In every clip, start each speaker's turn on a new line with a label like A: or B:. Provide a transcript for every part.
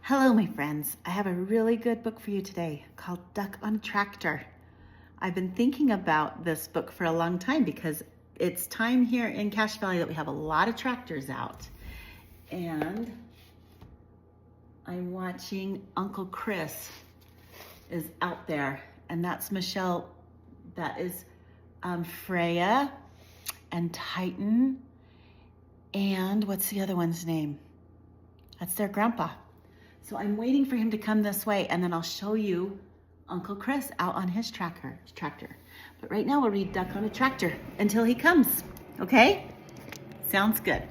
A: Hello, my friends. I have a really good book for you today called Duck on a Tractor. I've been thinking about this book for a long time because it's time here in Cache Valley that we have a lot of tractors out. And I'm watching Uncle Chris is out there, and that's Michelle. That is Freya and Titan. And what's the other one's name? That's their grandpa. So I'm waiting for him to come this way, and then I'll show you Uncle Chris out on his tractor. But right now we'll read Duck on a Tractor until he comes, okay? Sounds good.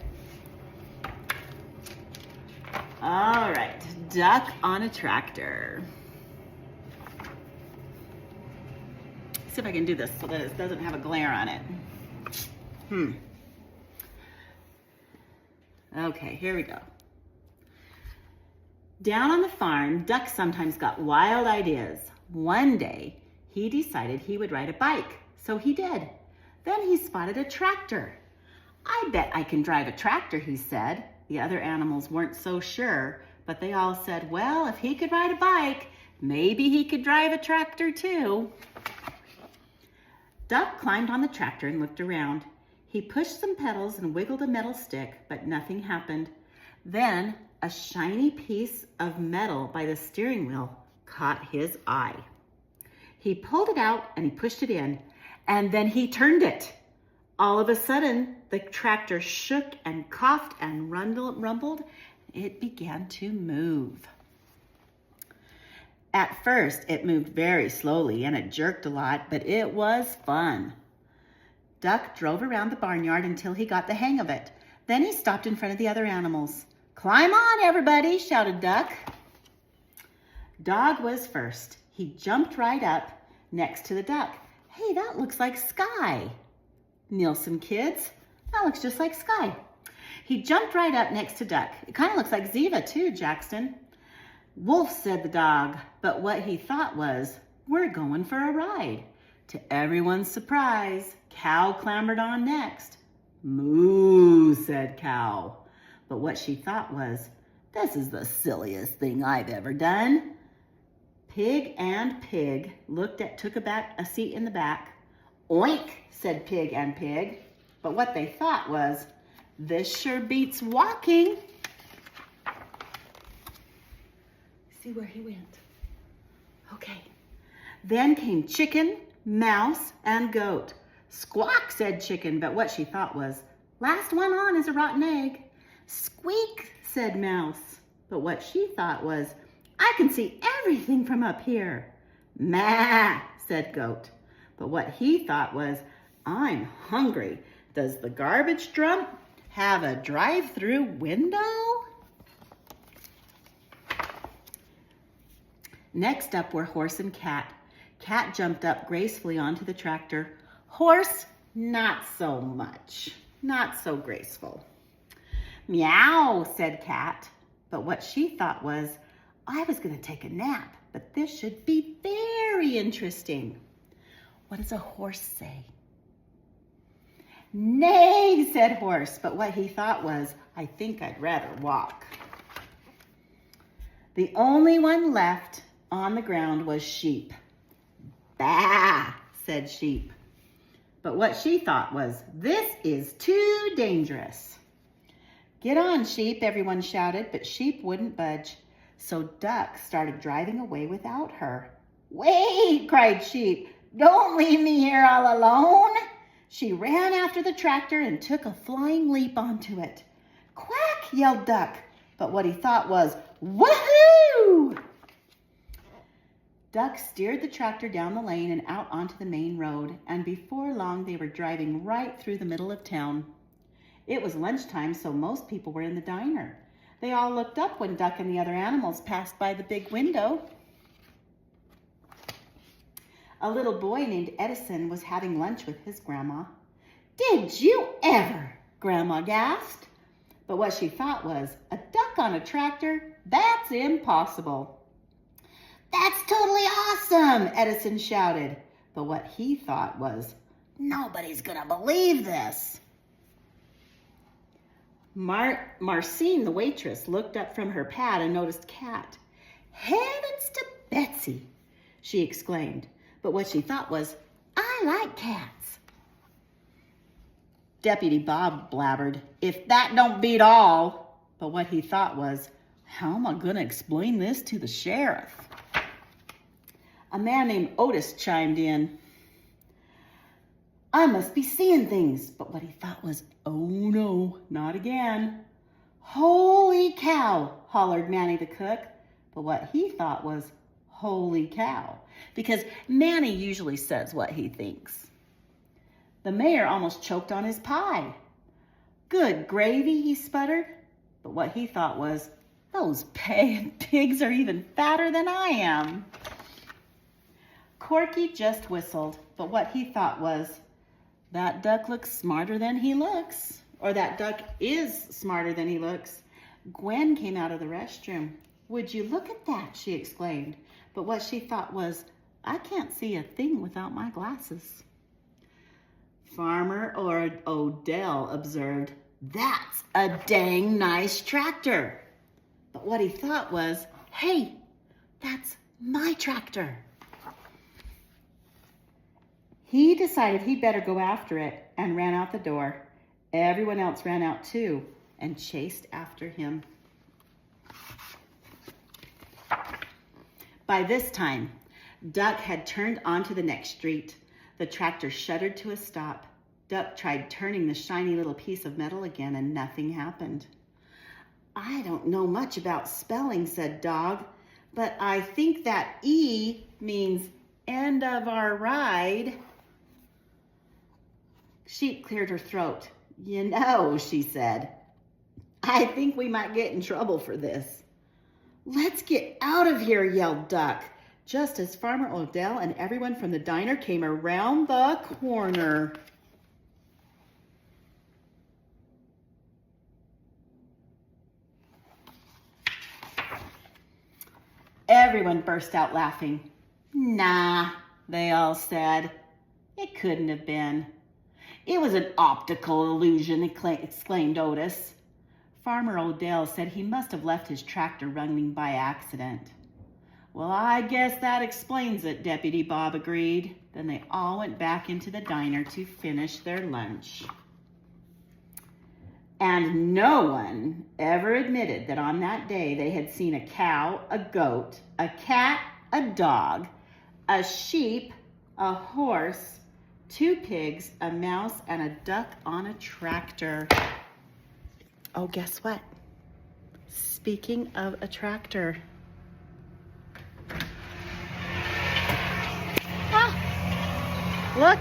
A: All right, Duck on a Tractor. See if I can do this so that it doesn't have a glare on it. Okay, here we go. Down on the farm, Duck sometimes got wild ideas. One day, he decided he would ride a bike, so he did. Then he spotted a tractor. "I bet I can drive a tractor," he said. The other animals weren't so sure, but they all said, well, if he could ride a bike, maybe he could drive a tractor too. Duck climbed on the tractor and looked around. He pushed some pedals and wiggled a metal stick, but nothing happened. Then a shiny piece of metal by the steering wheel caught his eye. He pulled it out and he pushed it in, and then he turned it. All of a sudden, the tractor shook and coughed and rumbled. It began to move. At first, it moved very slowly and it jerked a lot, but it was fun. Duck drove around the barnyard until he got the hang of it. Then he stopped in front of the other animals. "Climb on, everybody," shouted Duck. Dog was first. He jumped right up next to the duck. "Hey, that looks like Sky." "Nielsen kids, that looks just like Sky." He jumped right up next to Duck. "It kind of looks like Ziva too, Jackson." "Wolf," said the dog, but what he thought was, "We're going for a ride." To everyone's surprise, Cow clambered on next. "Moo," said Cow. But what she thought was, "This is the silliest thing I've ever done." Pig and Pig took a seat in the back. "Oink," said Pig and Pig. But what they thought was, "This sure beats walking." See where he went. Okay. Then came Chicken, Mouse, and Goat. "Squawk," said Chicken, but what she thought was, "Last one on is a rotten egg." "Squeak," said Mouse, but what she thought was, "I can see everything from up here." "Ma," said Goat, but what he thought was, "I'm hungry. Does the garbage drum have a drive-through window?" Next up were Horse and Cat. Cat jumped up gracefully onto the tractor. Horse, not so much, not so graceful. "Meow," said Cat, but what she thought was, "I was going to take a nap, but this should be very interesting." What does a horse say? "Neigh," said Horse, but what he thought was, "I think I'd rather walk." The only one left on the ground was Sheep. "Bah," said Sheep, but what she thought was, "This is too dangerous." "Get on, Sheep," everyone shouted, but Sheep wouldn't budge. So Duck started driving away without her. "Wait," cried Sheep. "Don't leave me here all alone." She ran after the tractor and took a flying leap onto it. "Quack," yelled Duck, but what he thought was, "Woohoo!" Duck steered the tractor down the lane and out onto the main road, and before long they were driving right through the middle of town. It was lunchtime, so most people were in the diner. They all looked up when Duck and the other animals passed by the big window. A little boy named Edison was having lunch with his grandma. "Did you ever?" Grandma gasped. But what she thought was, "A duck on a tractor? That's impossible." "That's totally awesome," Edison shouted. But what he thought was, "Nobody's gonna believe this." Marcine, the waitress, looked up from her pad and noticed Cat. "Heavens to Betsy," she exclaimed. But what she thought was, "I like cats." Deputy Bob blabbered, "If that don't beat all." But what he thought was, "How am I going to explain this to the sheriff?" A man named Otis chimed in. "I must be seeing things." But what he thought was, "Oh no, not again." "Holy cow," hollered Manny the cook. But what he thought was, "Holy cow," because Manny usually says what he thinks. The mayor almost choked on his pie. "Good gravy," he sputtered. But what he thought was, "Those pigs are even fatter than I am." Corky just whistled, but what he thought was, "That duck looks smarter than he looks." Or that duck is smarter than he looks. Gwen came out of the restroom. "Would you look at that?" she exclaimed. But what she thought was, "I can't see a thing without my glasses." Farmer Odell observed, "That's a dang nice tractor." But what he thought was, "Hey, that's my tractor." He decided he'd better go after it and ran out the door. Everyone else ran out too and chased after him. By this time, Duck had turned onto the next street. The tractor shuddered to a stop. Duck tried turning the shiny little piece of metal again and nothing happened. "I don't know much about spelling," said Dog, "but I think that E means end of our ride." Sheep cleared her throat. "You know," she said, "I think we might get in trouble for this." "Let's get out of here," yelled Duck, just as Farmer Odell and everyone from the diner came around the corner. Everyone burst out laughing. "Nah," they all said. "It couldn't have been." "It was an optical illusion," exclaimed Otis. Farmer Odell said he must have left his tractor running by accident. "Well, I guess that explains it," Deputy Bob agreed. Then they all went back into the diner to finish their lunch. And no one ever admitted that on that day they had seen a cow, a goat, a cat, a dog, a sheep, a horse, 2 pigs, a mouse, and a duck on a tractor. Oh, guess what? Speaking of a tractor. Ah, look.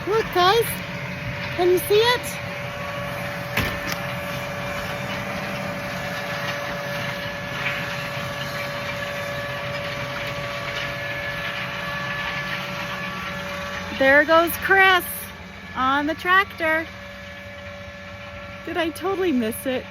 A: Look, guys. Can you see it? There goes Chris on the tractor. Did I totally miss it?